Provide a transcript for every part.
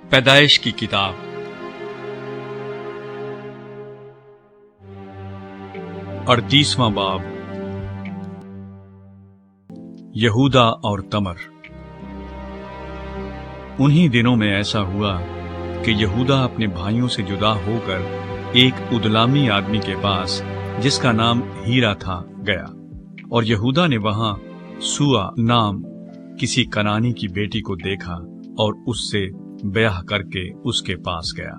پیدائش کی کتاب 38واں باب۔ یہودا اور تمر۔ انہی دنوں میں ایسا ہوا کہ یہودا اپنے بھائیوں سے جدا ہو کر ایک ادلامی آدمی کے پاس جس کا نام ہیرا تھا گیا، اور یہودا نے وہاں سوا نام کسی کنانی کی بیٹی کو دیکھا اور اس سے بیاہ کر کے اس کے پاس گیا۔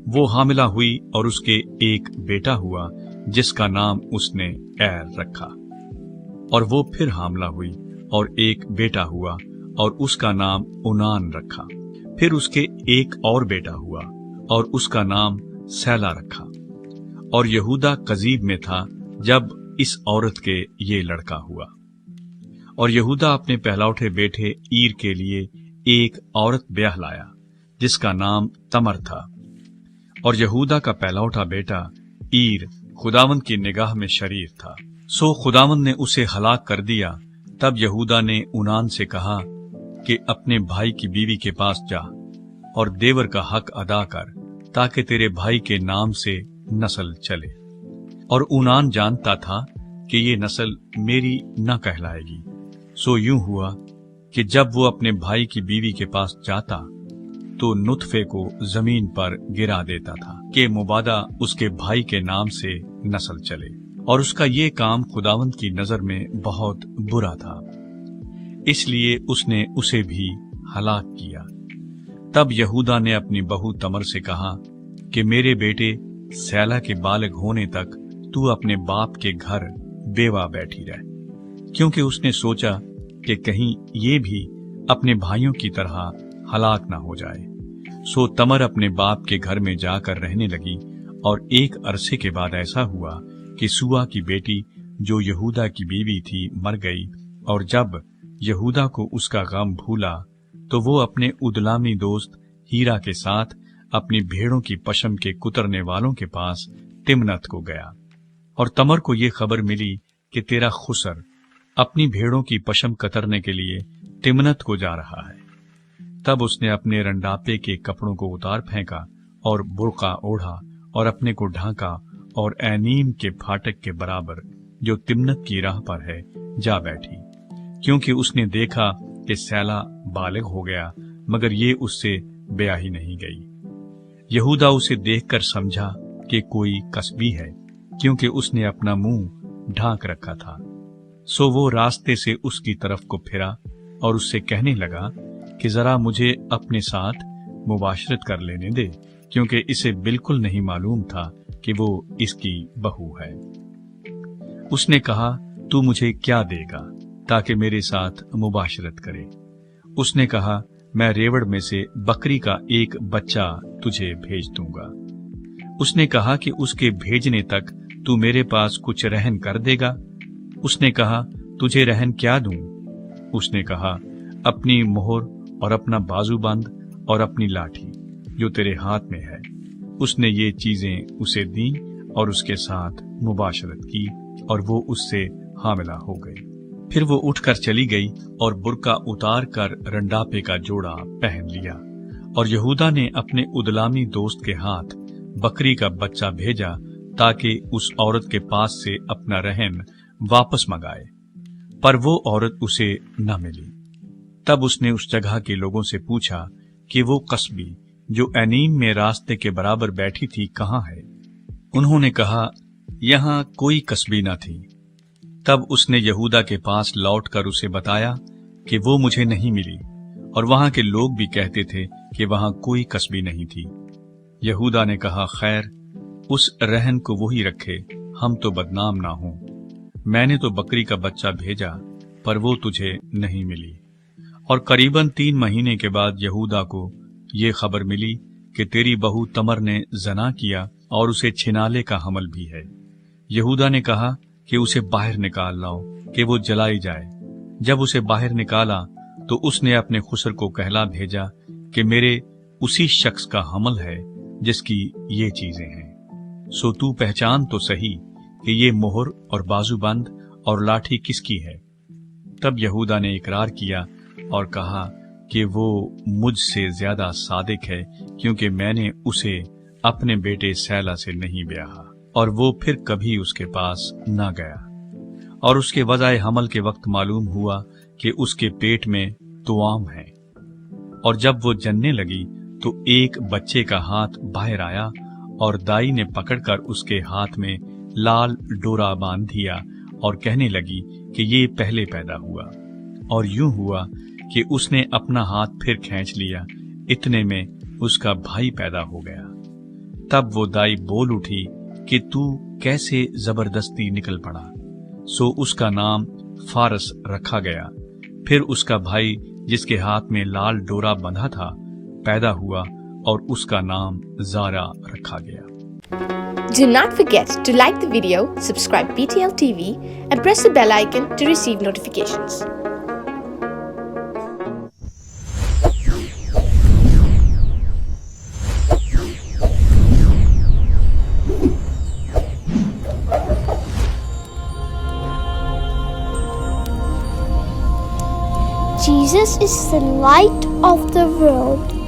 وہ حاملہ ہوئی اور اس کے ایک بیٹا ہوا جس کا نام اس نے ایر رکھا، اور وہ پھر حاملہ ہوئی اور ایک بیٹا ہوا اور اس کا نام اونان رکھا۔ پھر اس کے ایک اور بیٹا ہوا اور اس کا نام سیلا رکھا۔ اور یہودا قزیب میں تھا جب اس عورت کے یہ لڑکا ہوا۔ اور یہودا اپنے پہلوٹے بیٹے ایر کے لیے ایک عورت بیاہ لایا جس کا نام تمر تھا۔ اور یہودا کا پہلوٹا بیٹا ایر خداوند کی نگاہ میں شریر تھا، سو خداوند نے اسے ہلاک کر دیا۔ تب یہودا نے اونان سے کہا کہ اپنے بھائی کی بیوی کے پاس جا اور دیور کا حق ادا کر، تاکہ تیرے بھائی کے نام سے نسل چلے۔ اور اونان جانتا تھا کہ یہ نسل میری نہ کہلائے گی، سو یوں ہوا کہ جب وہ اپنے بھائی کی بیوی کے پاس جاتا تو نطفے کو زمین پر گرا دیتا تھا کہ مبادا اس کے بھائی کے نام سے نسل چلے، اور اس کا یہ کام خداوند کی نظر میں بہت برا تھا، اس لیے اس نے اسے بھی ہلاک کیا۔ تب یہودا نے اپنی بہو تمر سے کہا کہ میرے بیٹے سیلا کے بالغ ہونے تک تو اپنے باپ کے گھر بیوہ بیٹھی رہ، کیونکہ اس نے سوچا کہ کہیں یہ بھی اپنے بھائیوں کی طرح ہلاک نہ ہو جائے۔ سو تمر اپنے باپ کے گھر میں جا کر رہنے لگی، اور ایک عرصے کے بعد ایسا ہوا کہ سوا کی بیٹی جو یہودا کی بیوی تھی مر گئی، اور جب یہودا کو اس کا غم بھولا تو وہ اپنے ادلامی دوست ہیرا کے ساتھ اپنی بھیڑوں کی پشم کے کترنے والوں کے پاس تمنت کو گیا۔ اور تمر کو یہ خبر ملی کہ تیرا خسر اپنی بھیڑوں کی پشم کترنے کے لیے تمنت کو جا رہا ہے۔ تب اس نے اپنے رنڈاپے کے کپڑوں کو اتار پھینکا اور برقع اوڑھا اور اپنے کو ڈھانکا، اور اینیم کے پھاٹک کے برابر جو تمنت کی راہ پر ہے جا بیٹھی، کیونکہ اس نے دیکھا کہ سیلا بالغ ہو گیا، مگر یہ اس سے بیاہی نہیں گئی۔ یہودا اسے دیکھ کر سمجھا کہ کوئی کسبی ہے، کیونکہ اس نے اپنا منہ ڈھانک رکھا تھا۔ سو وہ راستے سے اس کی طرف کو پھرا اور اس سے کہنے لگا کہ ذرا مجھے اپنے ساتھ مباشرت کر لینے دے، کیونکہ اسے بالکل نہیں معلوم تھا کہ وہ اس کی بہو ہے۔ اس نے کہا تو مجھے کیا دے گا تاکہ میرے ساتھ مباشرت کرے؟ اس نے کہا میں ریوڑ میں سے بکری کا ایک بچہ تجھے بھیج دوں گا۔ اس نے کہا کہ اس کے بھیجنے تک تو میرے پاس کچھ رہن کر دے گا؟ اس نے کہا تجھے رہن کیا دوں؟ اس نے کہا اپنی مہر اور اپنا بازو بند اور اپنی لاٹھی جو تیرے ہاتھ میں ہے۔ اس نے یہ چیزیں اسے دیں اور اس کے ساتھ مباشرت کی، اور وہ اس سے حاملہ ہو گئی۔ پھر وہ اٹھ کر چلی گئی اور برقع اتار کر رنڈاپے کا جوڑا پہن لیا، اور یہودا نے اپنے ادلامی دوست کے ہاتھ بکری کا بچہ بھیجا تاکہ اس عورت کے پاس سے اپنا رہن واپس منگائے، پر وہ عورت اسے نہ ملی۔ تب اس نے اس جگہ کے لوگوں سے پوچھا کہ وہ قصبی جو اینیم میں راستے کے برابر بیٹھی تھی کہاں ہے؟ انہوں نے کہا یہاں کوئی قصبی نہ تھی۔ تب اس نے یہودا کے پاس لوٹ کر اسے بتایا کہ وہ مجھے نہیں ملی، اور وہاں کے لوگ بھی کہتے تھے کہ وہاں کوئی قصبی نہیں تھی۔ یہودا نے کہا خیر، اس رہن کو وہی رکھے، ہم تو بدنام نہ ہوں۔ میں نے تو بکری کا بچہ بھیجا، پر وہ تجھے نہیں ملی۔ اور قریباً 3 مہینے کے بعد یہودا کو یہ خبر ملی کہ تیری بہو تمر نے زنا کیا اور اسے چھنالے کا حمل بھی ہے۔ یہودا نے کہا کہ اسے باہر نکال لاؤ کہ وہ جلائی جائے۔ جب اسے باہر نکالا تو اس نے اپنے خسر کو کہلا بھیجا کہ میرے اسی شخص کا حمل ہے جس کی یہ چیزیں ہیں، سو تو پہچان تو صحیح کہ یہ مہر اور بازو بند اور لاٹھی کس کی ہے؟ تب یہودا نے اقرار کیا اور کہا کہ وہ مجھ سے زیادہ صادق ہے، کیونکہ میں نے اسے اپنے بیٹے سیلا سے نہیں بیاہا، اور وہ پھر کبھی اس کے پاس نہ گیا۔ اور اس کے وضع حمل کے وقت معلوم ہوا کہ اس کے پیٹ میں توام ہے، اور جب وہ جننے لگی تو ایک بچے کا ہاتھ باہر آیا، اور دائی نے پکڑ کر اس کے ہاتھ میں لال ڈورا باندھ دیا اور کہنے لگی کہ یہ پہلے پیدا ہوا، اور یوں ہوا کہ اس نے اپنا ہاتھ پھر کھینچ لیا، اتنے میں اس کا بھائی پیدا ہو گیا۔ تب وہ دائی بول اٹھی کہ تو کیسے زبردستی نکل پڑا، سو اس کا نام فارس رکھا گیا۔ پھر اس کا بھائی جس کے ہاتھ میں لال ڈورا بندھا تھا پیدا ہوا، اور اس کا نام زارا رکھا گیا۔ Do not forget to like the video, subscribe PTL TV, and press the bell icon to receive notifications. Jesus is the light of the world.